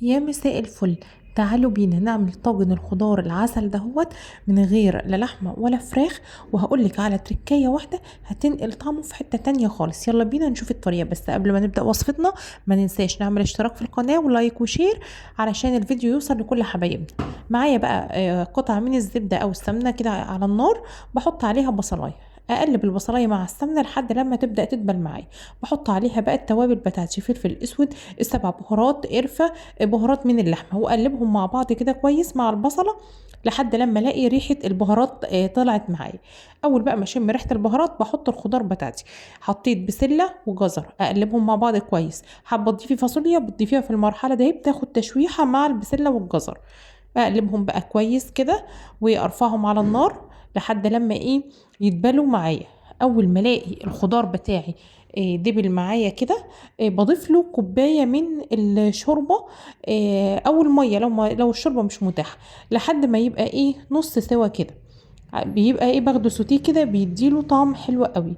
يا مساء الفل. تعالوا بينا نعمل طاجن الخضار العسل دهوت من غير لا لحمة ولا فراخ. وهقولك على تركاية واحدة هتنقل طعمه في حتة تانية خالص. يلا بينا نشوف الطريقة، بس قبل ما نبدأ وصفتنا ما ننساش نعمل اشتراك في القناة ولايك وشير علشان الفيديو يوصل لكل حبايبنا. معايا بقى قطعة من الزبدة او السمنة كده على النار، بحط عليها بصلاية، اقلب البصلايه مع السمنه لحد لما تبدا تدبل معايا. بحط عليها بقى التوابل بتاعتي، فلفل اسود، السبع بهارات، قرفه، بهارات من اللحمه، واقلبهم مع بعض كده كويس مع البصله لحد لما الاقي ريحه البهارات طلعت معايا. اول بقى ما اشم ريحه البهارات بحط الخضار بتاعتي. حطيت بسله وجزر، اقلبهم مع بعض كويس. حابه تضيفي فاصوليا بتضيفيها في المرحله دي، بتاخد تشويحه مع البسله والجزر. اقلبهم بقى كويس كده وارفعهم على النار لحد لما يتبلوا معايا. اول ما الاقي الخضار بتاعي دبل معايا كده، بضيف له كوبايه من الشوربه او الميه لو الشوربه مش متاحه، لحد ما يبقى نص سوا كده. بيبقى باخده سوتيه كده بيديله طعم حلو قوي.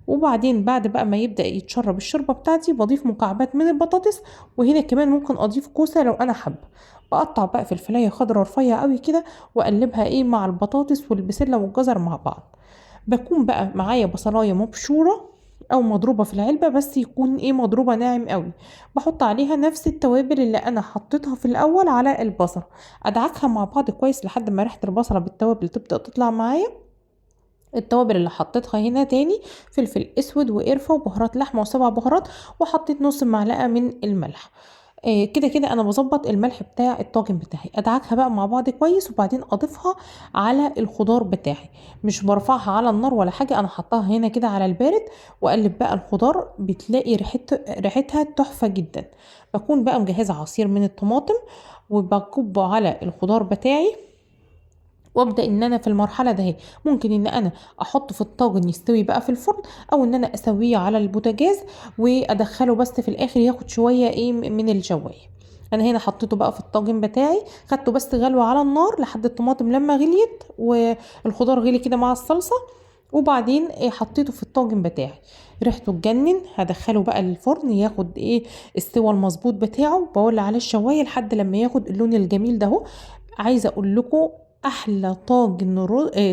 وبعدين بعد بقى ما يبدأ يتشرب الشوربة بتاعتي بضيف مكعبات من البطاطس، وهنا كمان ممكن اضيف كوسة لو انا حابة. بقطع بقى فلفلاية خضرا رفيع قوي كده واقلبها مع البطاطس والبسلة والجزر مع بعض. بكون بقى معايا بصلاية مبشورة او مضروبة في العلبة، بس يكون مضروبة ناعم قوي. بحط عليها نفس التوابل اللي انا حطيتها في الاول على البصل، ادعكها مع بعض كويس لحد ما ريحة البصلة بالتوابل تبدأ تطلع معايا. التوابل اللي حطيتها هنا تاني فلفل اسود وقرفة وبهارات لحمة وسبع بهارات، وحطيت نص معلقة من الملح. كده كده انا بظبط الملح بتاع الطاجن بتاعي. ادعكها بقى مع بعض كويس وبعدين اضيفها على الخضار بتاعي. مش برفعها على النار ولا حاجة، انا حطاها هنا كده على البارد. واقلب بقى الخضار، بتلاقي ريحتها تحفة جدا. بكون بقى مجهزة عصير من الطماطم وبكبه على الخضار بتاعي. وابدا ان انا في المرحله ده ممكن ان انا احطه في الطاجن يستوي بقى في الفرن، او ان انا اسويه على البوتاجاز وادخله بس في الاخر ياخد شويه من الجوايه. انا هنا حطيته بقى في الطاجن بتاعي، خدته بس غلوه على النار لحد الطماطم لما غليت والخضار غلي كده مع الصلصه. وبعدين حطيته في الطاجن بتاعي. ريحته تجنن. هدخله بقى الفرن ياخد السوى المظبوط بتاعه، بولع عليه الشوايه لحد لما ياخد اللون الجميل ده اهو. عايزه اقول لكم احلى طاجن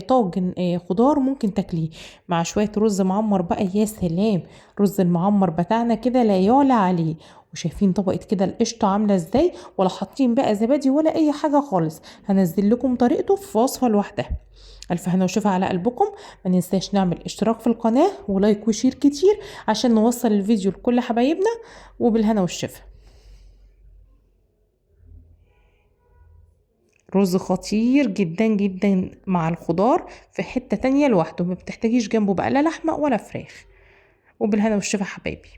طاجن خضار ممكن تاكليه مع شويه رز معمر بقى، يا سلام. رز المعمر بتاعنا كده لا يعلى عليه. وشايفين طبقه كده القشطه عامله ازاي، ولا حاطين بقى زبادي ولا اي حاجه خالص. هنزل لكم طريقته في وصفه لوحدها. الف هنا وشوفها على قلبكم. ما ننساش نعمل اشتراك في القناه ولايك وشير كتير عشان نوصل الفيديو لكل حبايبنا. وبالهنا والشفا. رز خطير جدا جدا مع الخضار، في حتة تانية لوحده، ما بتحتاجيش جنبه بقى لا لحمة ولا فراخ. وبالهنا والشفا حبايبي.